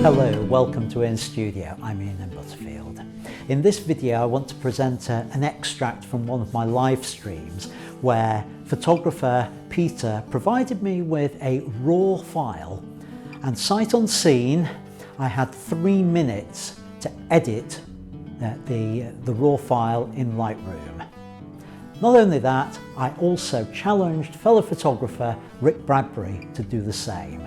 Hello, welcome to iansstudio. I'm Ian in Butterfield. In this video I want to present an extract from one of my live streams where photographer Peter provided me with a raw file, and sight unseen I had 3 minutes to edit the raw file in Lightroom. Not only that, I also challenged fellow photographer Rick Bradbury to do the same.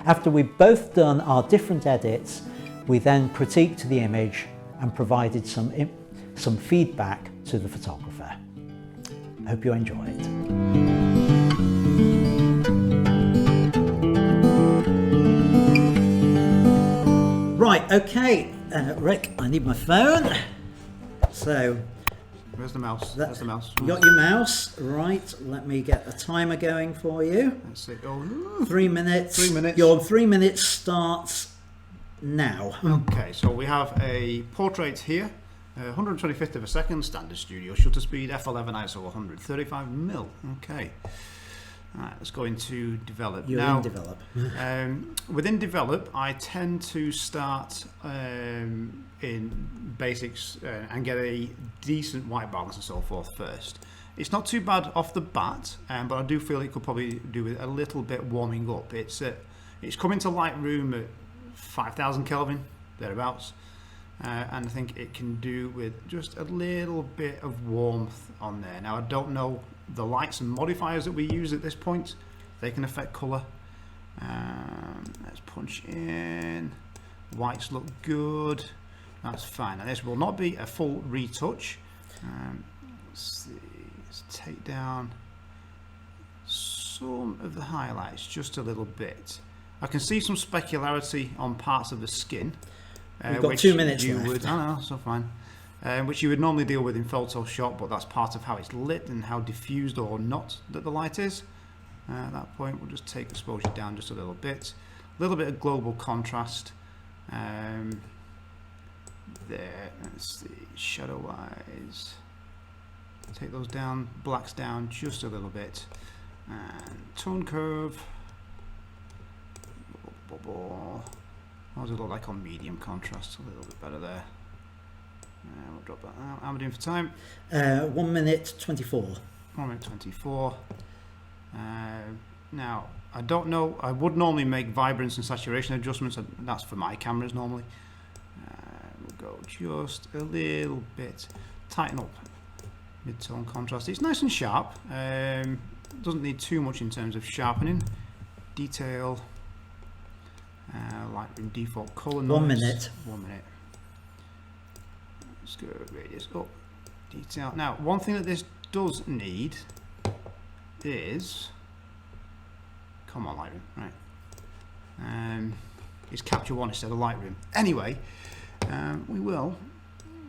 After we'd both done our different edits, we then critiqued the image and provided some feedback to the photographer. I hope you enjoy it. Right, okay, Rick, I need my phone. So, where's the mouse? There's the mouse. You got your mouse, right? Let me get a timer going for you. Let's see. Oh, 3 minutes. 3 minutes. Your 3 minutes starts now. Okay, so we have a portrait here, 125th of a second, standard studio shutter speed, f11 ISO 100, 35mm. Okay. All right, let's go into develop. You're in develop. Within develop, I tend to start in basics and get a decent white balance and so forth first. It's not too bad off the bat, but I do feel it could probably do with a little bit warming up. It's coming to Lightroom at 5,000 Kelvin, thereabouts, and I think it can do with just a little bit of warmth on there. Now I don't know the lights and modifiers that we use at this point. They can affect colour. Let's punch in. Whites look good. That's fine. Now this will not be a full retouch. Let's see. Let's take down some of the highlights just a little bit. I can see some specularity on parts of the skin. We've got 2 minutes left. I know, so fine. Which you would normally deal with in Photoshop, but that's part of how it's lit and how diffused or not that the light is. At that point, we'll just take exposure down just a little bit of global contrast. There, let's see, shadow wise, take those down, blacks down just a little bit, and tone curve. What does it look like on medium contrast? A little bit better there. We'll drop that out. How am I doing for time? 1 minute 24. 1 minute 24. Now, I don't know, I would normally make vibrance and saturation adjustments, that's for my cameras normally. We'll go just a little bit, tighten up mid-tone contrast. It's nice and sharp, doesn't need too much in terms of sharpening. Detail, Lightroom default color noise. 1 minute. 1 minute. Let's go radius up, detail. Now, one thing that this does need is, come on Lightroom, right? It's Capture One instead of Lightroom. Anyway, we will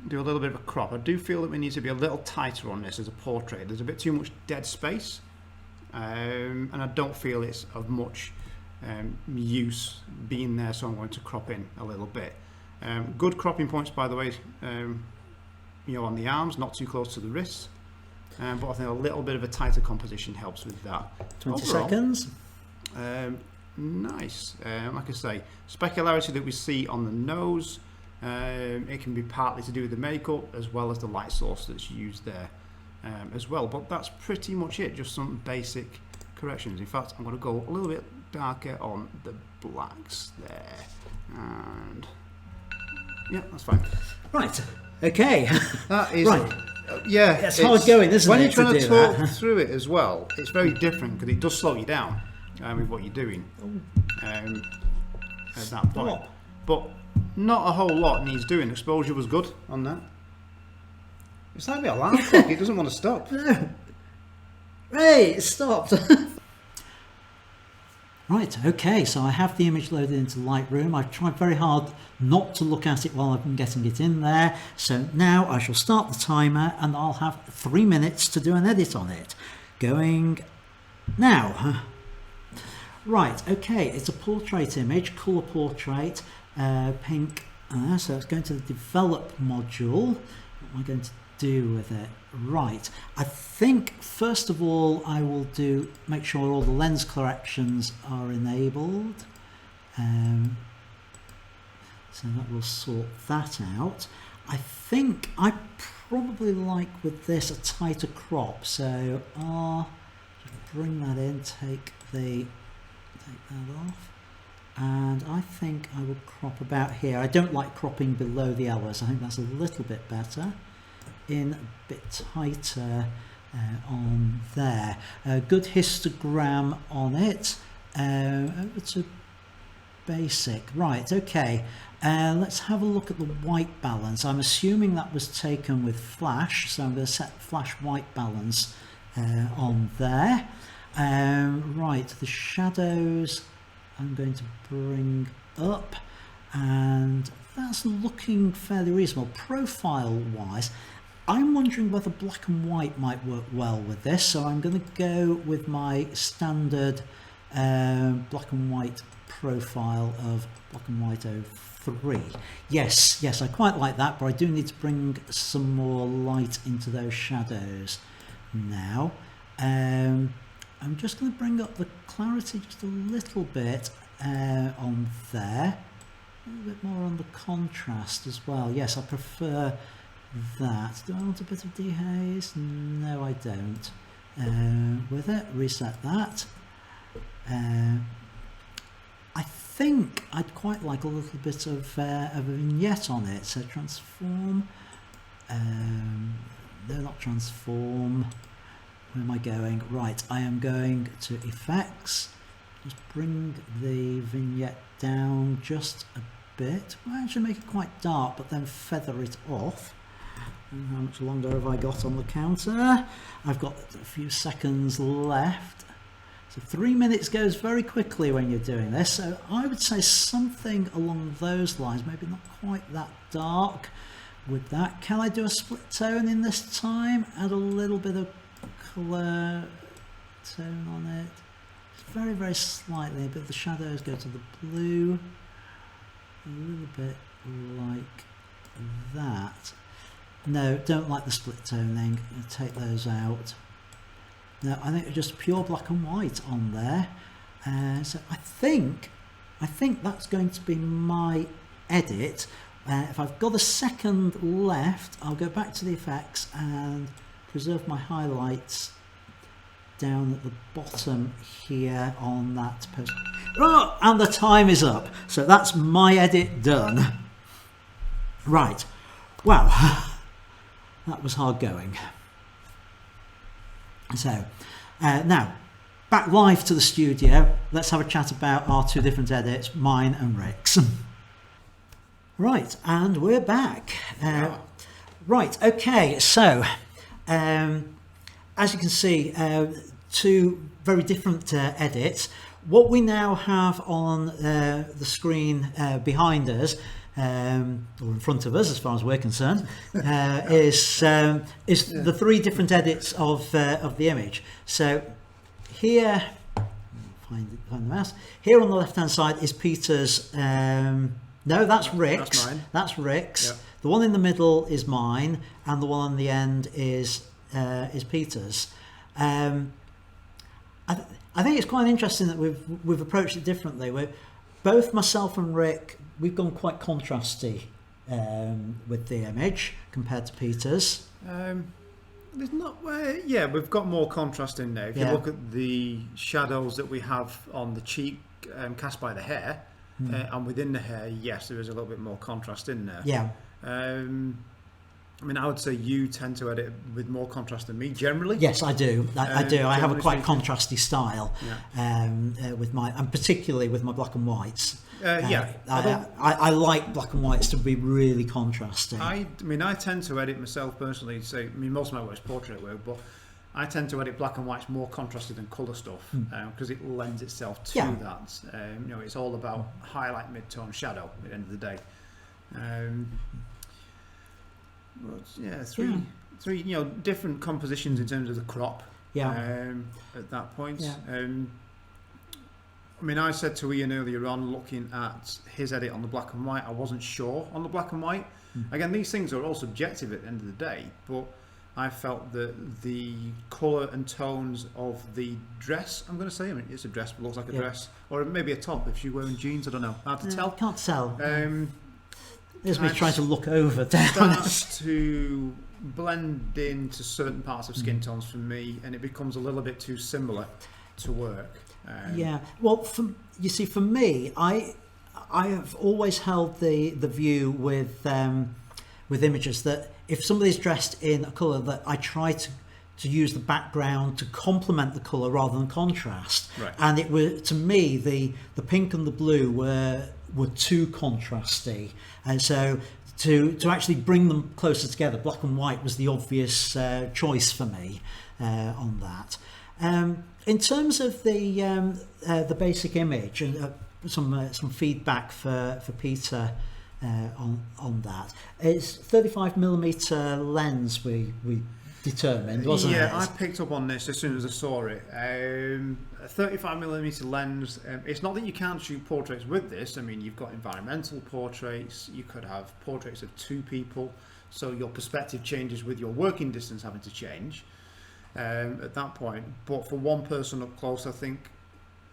do a little bit of a crop. I do feel that we need to be a little tighter on this as a portrait. There's a bit too much dead space, and I don't feel it's of much use being there, so I'm going to crop in a little bit. Good cropping points, by the way, on the arms, not too close to the wrists, but I think a little bit of a tighter composition helps with that. 20 Overall, seconds. Nice. Like I say, specularity that we see on the nose, it can be partly to do with the makeup as well as the light source that's used there as well, but that's pretty much it, just some basic corrections. In fact, I'm going to go a little bit darker on the blacks there, and yeah, that's fine. Right. Okay. That is right. Yeah. It's hard going, isn't it? When you're trying to talk that through it as well, it's very different because it does slow you down with what you're doing at that point. But not a whole lot needs doing. Exposure was good on that. It's like the alarm clock. It doesn't want to stop. No. Hey, it stopped. Right, okay, so I have the image loaded into Lightroom. I've tried very hard not to look at it while I've been getting it in there. So now I shall start the timer and I'll have 3 minutes to do an edit on it. Going now. Right, okay, it's a portrait image, colour portrait, pink. So let's go into the develop module. What am I going to do with it? Right, I think first of all I will make sure all the lens corrections are enabled. So that will sort that out. I think I probably like with this a tighter crop, so I'll just bring that in, take that off, and I think I will crop about here. I don't like cropping below the hours. I think that's a little bit better. In a bit tighter on there. Good histogram on it. Over to basic. Right, okay. Let's have a look at the white balance. I'm assuming that was taken with flash, so I'm going to set flash white balance on there. Right, the shadows I'm going to bring up, and that's looking fairly reasonable. Profile wise, I'm wondering whether black and white might work well with this, so I'm going to go with my standard black and white profile of black and white 03. Yes, I quite like that, but I do need to bring some more light into those shadows now. I'm just going to bring up the clarity just a little bit on there, a little bit more on the contrast as well. Yes, I prefer that. Do I want a bit of dehaze? No, I don't. With it, reset that. I think I'd quite like a little bit of a vignette on it. So transform. No, not transform. Where am I going? Right, I am going to effects. Just bring the vignette down just a bit. Well, actually make it quite dark, but then feather it off. And how much longer have I got on the counter? I've got a few seconds left. So 3 minutes goes very quickly when you're doing this. So I would say something along those lines, maybe not quite that dark with that. Can I do a split tone in this time? Add a little bit of colour tone on it. Just very, very slightly, but the shadows go to the blue. A little bit like that. No, don't like the split toning. I'll take those out. No, I think just pure black and white on there. So I think that's going to be my edit. If I've got a second left, I'll go back to the effects and preserve my highlights down at the bottom here on that post. Oh, and the time is up. So that's my edit done. Right. Wow. That was hard going. So now back live to the studio. Let's have a chat about our two different edits, mine and Rick's. Right, and we're back. Right, okay, so as you can see, two very different edits. What we now have on the screen behind us, or in front of us as far as we're concerned, is the three different edits of the image. So here, find the mouse. Here on the left hand side is PeterS. No, that's Rick's. That's mine. That's Rick's. Yep. The one in the middle is mine, and the one on the end is PeterS. I think it's quite interesting that we've approached it differently. We're both myself and Rick. We've gone quite contrasty with the image compared to PeterS. There's not, yeah, we've got more contrast in there. If you look at the shadows that we have on the cheek cast by the hair, and within the hair, yes, there is a little bit more contrast in there. Yeah. I mean, I would say you tend to edit with more contrast than me generally. Yes, I do. I do. I have a quite speaking. contrasty style with my, and particularly with my black and whites. I like black and whites to be really contrasting. I mean, I tend to edit myself personally. Say, I mean, most of my work is portrait work, but I tend to edit black and whites more contrasted than colour stuff because it lends itself to that. You know, it's all about highlight, mid-tone, shadow at the end of the day. But yeah, three, you know, different compositions in terms of the crop. At that point. I mean, I said to Ian earlier on, looking at his edit on the black and white, I wasn't sure on the black and white. Again, these things are all subjective at the end of the day, but I felt that the colour and tones of the dress, I'm going to say, I mean, it's a dress, but looks like a dress, or maybe a top if she's wearing jeans, I don't know, hard to tell. Can't tell. There's me trying to look over down. Starts to blend into certain parts of skin tones for me, and it becomes a little bit too similar to work. Yeah, well, you see, for me, I have always held the view with images that if somebody's dressed in a colour, that I try to use the background to complement the colour rather than contrast. Right. And it were, to me, the pink and the blue were too contrasty, and so to actually bring them closer together, black and white was the obvious choice for me on that. In terms of the basic image, and some feedback for Peter on that, it's 35mm lens we determined, wasn't it? Yeah, I picked up on this as soon as I saw it. A 35mm lens. It's not that you can't shoot portraits with this. I mean, you've got environmental portraits. You could have portraits of two people, so your perspective changes with your working distance having to change at that point. But for one person up close, I think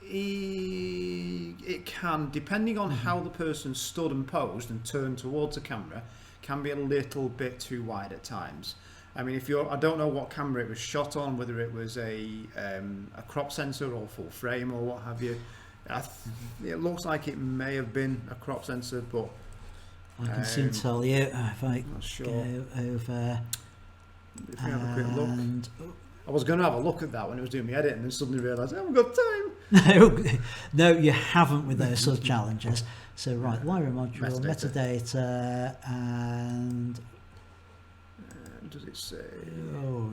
it can, depending on how the person stood and posed and turned towards the camera, can be a little bit too wide at times. I mean, I don't know what camera it was shot on, whether it was a crop sensor or full frame or what have you. It looks like it may have been a crop sensor, but I can soon tell you if I go over. If we have a quick look. I was going to have a look at that when I was doing my edit, and then suddenly realised I haven't got time. No, you haven't with those sort of challenges. So right, Lightroom module, metadata, and does it say? Oh,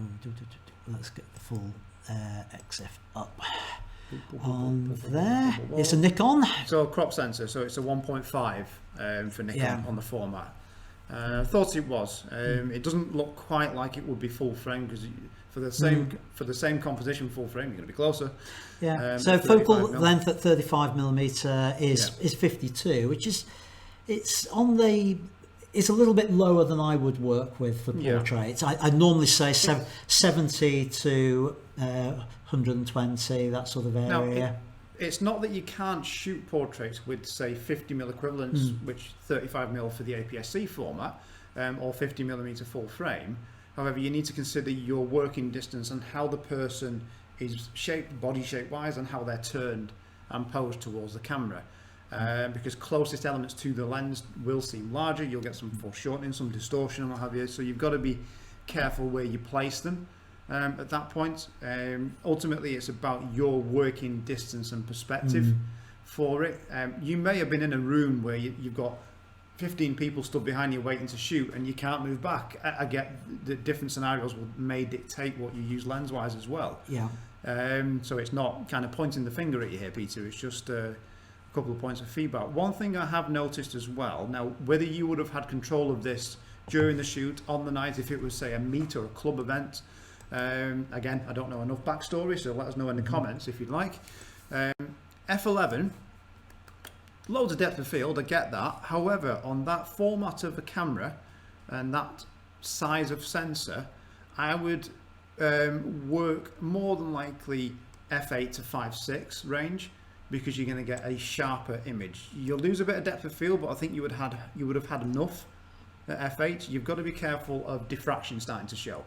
let's get the full EXIF up on there. It's a Nikon. So a crop sensor, so it's a 1.5 for Nikon on the format. I thought it was. It doesn't look quite like it would be full frame, because for the same composition full frame you're going to be closer. Yeah. So focal length at 35mm is 52, which is it's a little bit lower than I would work with for portraits. I normally say 70 to 120, that sort of area. Now, it's not that you can't shoot portraits with, say, 50mm equivalents, which 35mm for the APS-C format, or 50mm full frame. However, you need to consider your working distance and how the person is shaped, body shape wise, and how they're turned and posed towards the camera. Because closest elements to the lens will seem larger, you'll get some foreshortening, some distortion and what have you, so you've got to be careful where you place them at that point. Ultimately, it's about your working distance and perspective for it. You may have been in a room where you've got 15 people stood behind you waiting to shoot, and you can't move back. I get the different scenarios may dictate what you use lens-wise as well. Yeah. So it's not kind of pointing the finger at you here, Peter, it's just couple of points of feedback. One thing I have noticed as well, now whether you would have had control of this during the shoot, on the night, if it was say a meet or a club event, again, I don't know enough backstory, so let us know in the comments if you'd like. F11, loads of depth of field, I get that. However, on that format of a camera and that size of sensor, I would work more than likely f8 to 5.6 range, because you're going to get a sharper image. You'll lose a bit of depth of field, but I think you would have had enough at f8. You've got to be careful of diffraction starting to show,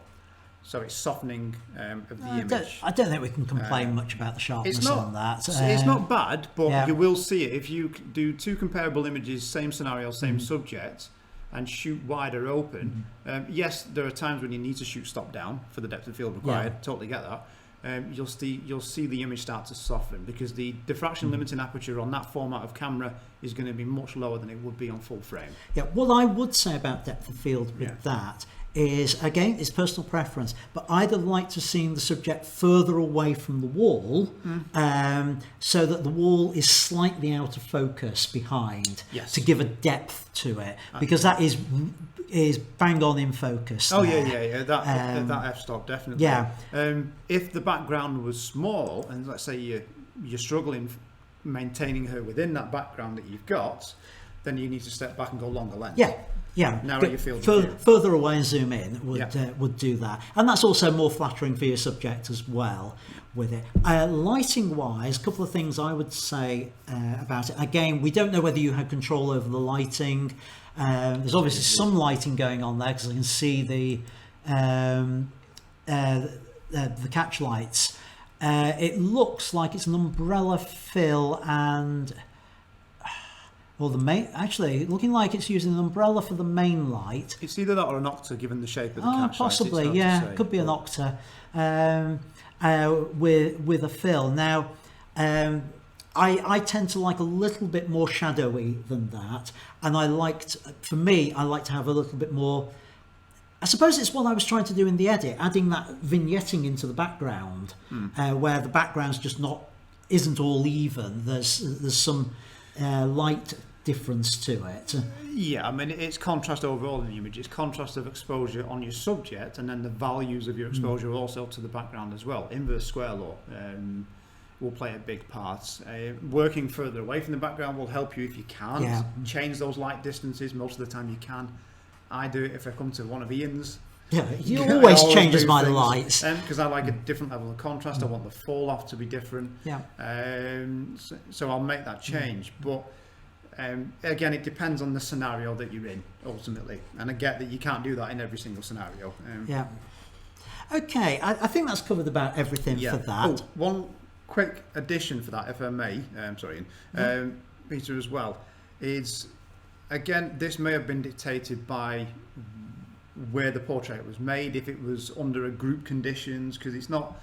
so it's softening of the image. I don't think we can complain much about the sharpness on that. It's not bad, but you will see it if you do two comparable images, same scenario, same subject, and shoot wider open. Yes, there are times when you need to shoot stop down for the depth of field required. Totally get that. You'll see the image start to soften, because the diffraction limiting aperture on that format of camera is going to be much lower than it would be on full frame. Yeah, what I would say about depth of field with that is, again, it's personal preference, but I'd like to see the subject further away from the wall, so that the wall is slightly out of focus behind, to give a depth to it, because that is bang on in focus. Oh yeah. That f-stop definitely. Yeah. If the background was small, and let's say you're struggling maintaining her within that background that you've got, then you need to step back and go longer length. Yeah. Narrow your field. Further away and zoom in would do that, and that's also more flattering for your subject as well with it. Lighting wise, a couple of things I would say about it. Again, we don't know whether you had control over the lighting. There's obviously some lighting going on there because I can see the catch lights. It looks like it's an umbrella fill and, well, the main, actually looking like it's using an umbrella for the main light. It's either that or an octa, given the shape of the catch possibly, light. yeah, could be an octa with a fill. Now, I tend to like a little bit more shadowy than that, and I like to have a little bit more. I suppose it's what I was trying to do in the edit, adding that vignetting into the background, where the background's just isn't all even. There's some light difference to it. Yeah, I mean, it's contrast overall in the image. It's contrast of exposure on your subject, and then the values of your exposure also to the background as well. Inverse square law will play a big part. Working further away from the background will help you if you can. Yeah. Change those light distances. Most of the time you can. I do it if I come to one of Ian's. Yeah, he always changes my things, lights. Because I like a different level of contrast. I want the fall off to be different. Yeah. So I'll make that change. But again, it depends on the scenario that you're in, ultimately. And I get that you can't do that in every single scenario. Yeah. Okay, I think that's covered about everything for that. Oh, one quick addition for that, if I may, Peter, as well, is, again, this may have been dictated by where the portrait was made, if it was under a group conditions, because it's not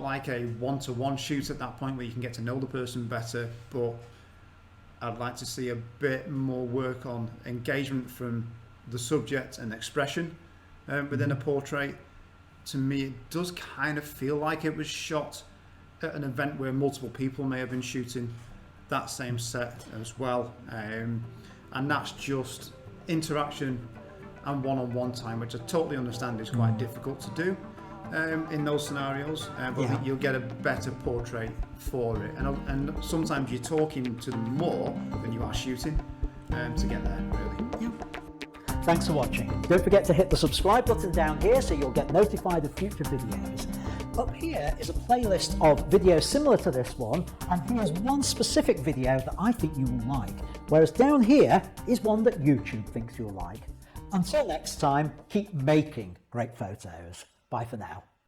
like a one-to-one shoot at that point where you can get to know the person better, but I'd like to see a bit more work on engagement from the subject and expression within a portrait. To me, it does kind of feel like it was shot at an event where multiple people may have been shooting that same set as well, and that's just interaction and one-on-one time, which I totally understand is quite difficult to do in those scenarios, but I think you'll get a better portrait for it, and sometimes you're talking to them more than you are shooting to get there, really. Yeah. Thanks for watching. Don't forget to hit the subscribe button down here so you'll get notified of future videos. Up here is a playlist of videos similar to this one, and here's one specific video that I think you will like, whereas down here is one that YouTube thinks you'll like. Until next time, keep making great photos. Bye for now.